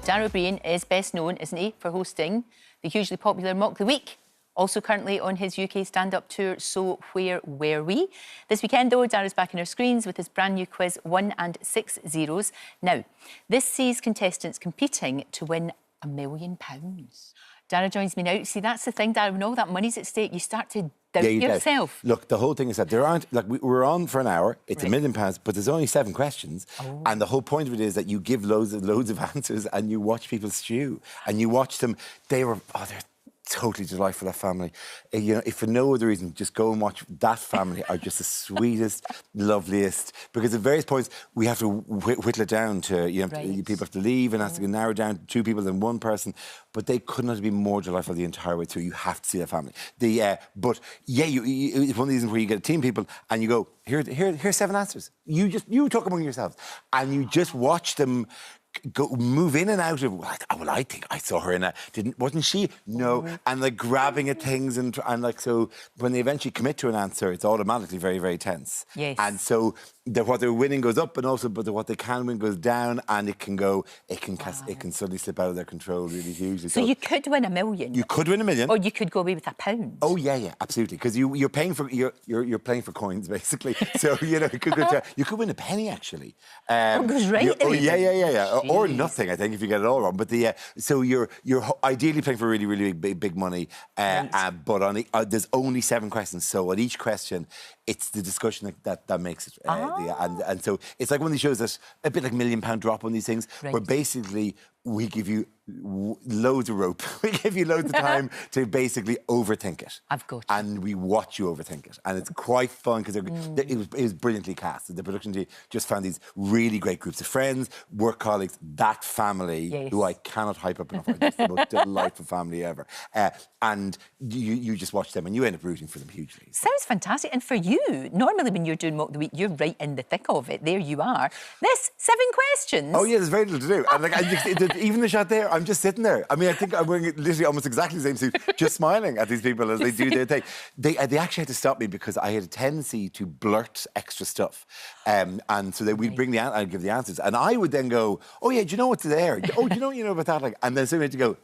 Dara Ó Briain is best known, isn't he, for hosting the hugely popular Mock the Week. Also currently on his UK stand-up tour, So Where Were We? This weekend, though, Dara's back on our screens with his brand new quiz, 1 and 6 zeros. Now, this sees contestants competing to win £1 million. Dara joins me now. See, that's the thing, Dara, when all that money's at stake, you start to doubt yourself. Look, the whole thing is that there aren't, like, we're on for an hour, it's £1 million, but there's only 7 questions. Oh. And the whole point of it is that you give loads of answers and you watch people stew. And you watch them, they're totally delightful, that family. You know, if for no other reason, just go and watch that family are just the sweetest, loveliest. Because at various points, we have to whittle it down to, you know, people have to leave and it has to narrow down to 2 people than 1 person. But they could not have been more delightful the entire way through. You have to see that family. But yeah, it's one of these reasons where you get a team of people and you go, here's 7 answers. You talk among yourselves. And you just watch them move in and out of, well, I think I saw her in wasn't she? No. And like grabbing at things and like, so when they eventually commit to an answer, it's automatically very, very tense. Yes. And so what they're winning goes up, and also, but what they can win goes down, and it can suddenly slip out of their control really hugely. So you could win £1 million. You could win £1 million. Or you could go away with £1. Oh yeah, absolutely. Because you're paying for you're playing for coins basically. So you know you could win a penny actually. It goes right. Yeah. Or nothing, I think, if you get it all wrong. But so you're ideally playing for really, really big money. But on there's only 7 questions, so on each question, it's the discussion that makes it. And so it's like one of these shows that's a bit like £1 Million Drop on these things, where basically we give you loads of rope. We give you loads of time to basically overthink it. I've got you. And we watch you overthink it. And it's quite fun because it was brilliantly cast. The production team just found these really great groups of friends, work colleagues, that family, who I cannot hype up enough. It's the most delightful family ever. And you just watch them and you end up rooting for them hugely. Sounds fantastic. And for you, normally when you're doing Mock the Week, you're right in the thick of it. There you are. This, 7 questions. Oh yeah, there's very little to do. And like, even the shot there, I'm just sitting there. I mean, I think I'm wearing literally almost exactly the same suit, just smiling at these people as they do their thing. They actually had to stop me because I had a tendency to blurt extra stuff. And so we'd bring I'd give the answers. And I would then go, oh yeah, do you know what's there? Oh, do you know about that? Like, and then somebody had to go,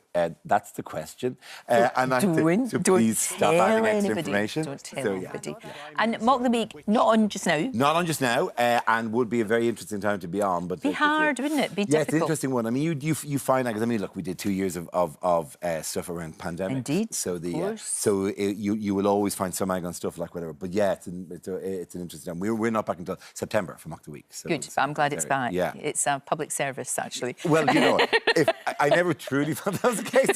that's the question. And I so please stop adding extra information. Don't tell anybody. And Mock the Week, not on just now. Not on just now, and would be a very interesting time to be on. But be hard, wouldn't it? Be difficult. Yeah, it's an interesting one. I mean, you find out, because I mean, look, we did 2 years of stuff around pandemic. Indeed. So you will always find some angle on stuff like whatever. But yeah, it's an interesting time. We're not back until September for Mock the Week. So good, but I'm glad it's back. Yeah, it's a public service actually. Well, you know, I never truly thought that was the case.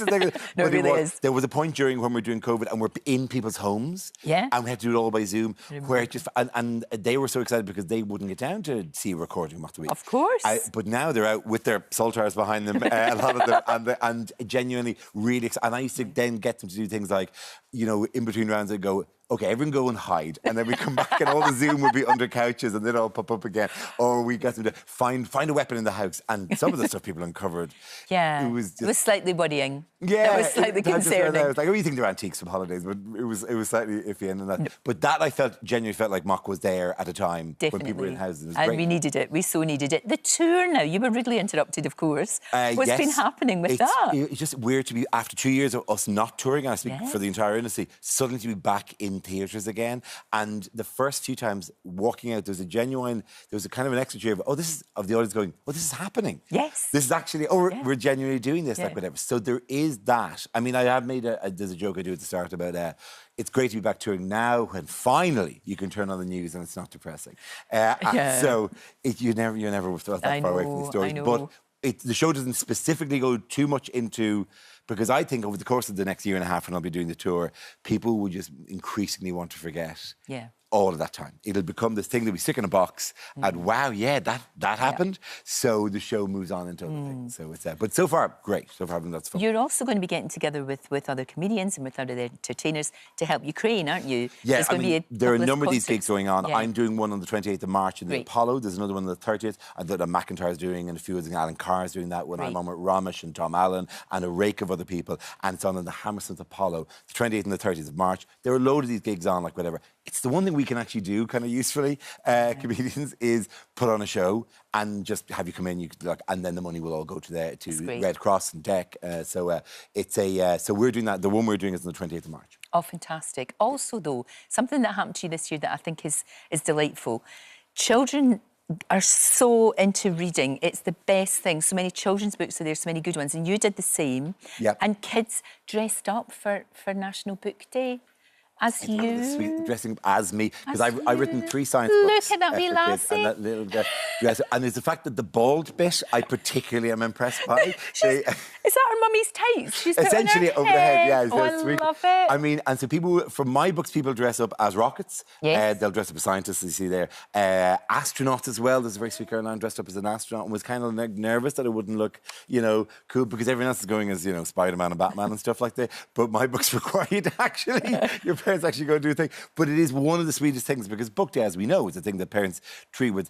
No, it really is. There was a point during when we were doing COVID and we're in people's homes. Yeah. And we had to do it all by Zoom, where it just and they were so excited because they wouldn't get down to see a recording of Mock the Week. Of course. But now they're out with their solitaires behind them, a lot of them, and genuinely really excited. And I used to then get them to do things like, you know, in between rounds, I'd go, OK, everyone go and hide. And then we come back and all the Zoom would be under couches and they'd all pop up again. Or we get them to find a weapon in the house. And some of the stuff people uncovered. Yeah. It was slightly worrying. Yeah. It was slightly concerning. I was like, oh, you think they're antiques from holidays, but it was slightly iffy. And that. No. But that I genuinely felt like Mock was there at a time when people were in houses. It was great. We needed it. We so needed it. The tour now, you were rudely interrupted, of course. What's been happening with that? It's just weird to be, after 2 years of us not touring, and I speak for the entire industry, suddenly to be back in theatres again. And the first few times walking out, there was a kind of an extra cheer of the audience going, oh, this is happening. Yes. This is actually, we're genuinely doing this, like whatever. So there is that. I mean, I have made there's a joke I do at the start about it's great to be back touring now when finally you can turn on the news and it's not depressing. So you're never that far away from these stories. But the show doesn't specifically go too much into, because I think over the course of the next year and a half when I'll be doing the tour, people will just increasingly want to forget all of that time. It'll become this thing that we stick in a box and wow, that happened. So the show moves on into other things. So it's but so far, great. So far, that's fun. You're also going to be getting together with other comedians and with other entertainers to help Ukraine, aren't you? Yeah, there are a number of these gigs going on. Yeah. I'm doing one on the 28th of March in the Apollo. There's another one on the 30th. That McIntyre's doing, and a few others. Alan Carr's doing that one. I'm on with Ramesh and Tom Allen and a rake of other people. And it's on the Hammersmith Apollo, the 28th and the 30th of March. There are a load of these gigs on, like whatever. It's the one thing we can actually do kind of usefully, comedians, is put on a show and just have you come in, and then the money will all go to Red Cross and DEC. So we're doing that. The one we're doing is on the 28th of March. Oh, fantastic. Also, though, something that happened to you this year that I think is delightful. Children are so into reading. It's the best thing. So many children's books are there, so many good ones. And you did the same. Yep. And kids dressed up for National Book Day. As you. Sweet, dressing up as me. Because I've written 3 science books. Look at that wee lassie. And that little dress. And it's the fact that the bald bit, I particularly am impressed by. Is that her mummy's tights? She's essentially over the head, yeah. Oh, I love it. I mean, and so people, from my books, people dress up as rockets. Yes. They'll dress up as scientists, you see there. Astronauts as well. There's a very sweet girl now dressed up as an astronaut and was kind of nervous that it wouldn't look, cool, because everyone else is going as, Spider-Man and Batman and stuff like that. But my books require you to actually, your parents actually go and do a thing. But it is one of the sweetest things, because book day, as we know, is a thing that parents treat with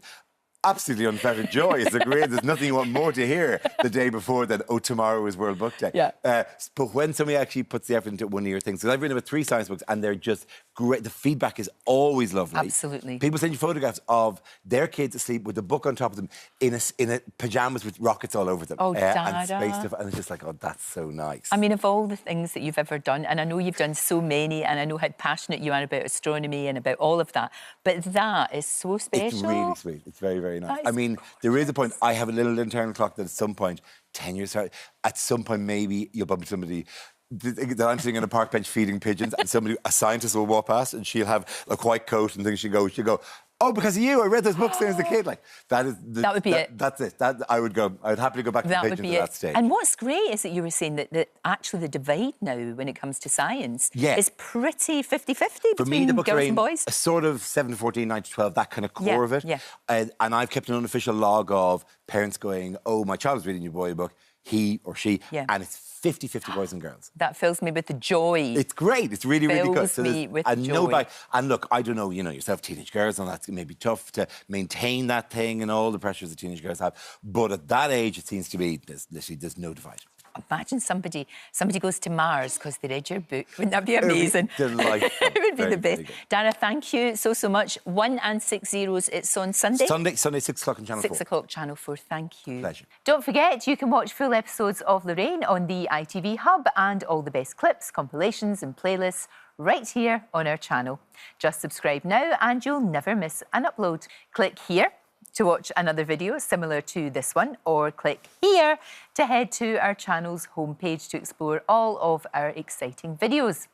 absolutely unfettered joy. It's great. There's nothing you want more to hear the day before than, oh, tomorrow is World Book Day. Yeah. But when somebody actually puts the effort into one of your things, because I've written about 3 science books and they're just great. The feedback is always lovely. Absolutely. People send you photographs of their kids asleep with a book on top of them in a pyjamas with rockets all over them. Oh, Dara. And space stuff. And it's just like, oh, that's so nice. I mean, of all the things that you've ever done, and I know you've done so many, and I know how passionate you are about astronomy and about all of that, but that is so special. It's really sweet. It's very, very nice. I mean, there is a point. I have a little internal clock that at some point, 10 years out, at some point maybe you'll bump into somebody that I'm sitting on a park bench feeding pigeons, and a scientist will walk past and she'll have a white coat and things. She'll go, oh, because of you, I read those books when I was a kid. Like, that would be it. That's it. I would happily go back to the pigeons at that stage. And what's great is that you were saying that actually the divide now when it comes to science is pretty 50-50 between girls and boys. A sort of 7 to 14, 9 to 12, that kind of core of it. Yeah. And I've kept an unofficial log of parents going, oh, my child is reading your boy book, he or she, and it's 50-50 boys and girls. That fills me with the joy. It's great. It's really, really good. Fills me with joy. And look, I don't know, yourself, teenage girls, and that's maybe tough to maintain that thing and all the pressures that teenage girls have. But at that age, it seems to be, there's no divide. Imagine somebody goes to Mars because they read your book. Wouldn't that be amazing? It would be delightful. It would be the best. Dara, thank you so much. 1 and 6 zeros. It's on Sunday. Sunday, 6 o'clock on Channel 4. 6 o'clock, Channel 4. Thank you. Pleasure. Don't forget, you can watch full episodes of Lorraine on the ITV Hub and all the best clips, compilations and playlists right here on our channel. Just subscribe now and you'll never miss an upload. Click here to watch another video similar to this one, or click here to head to our channel's homepage to explore all of our exciting videos.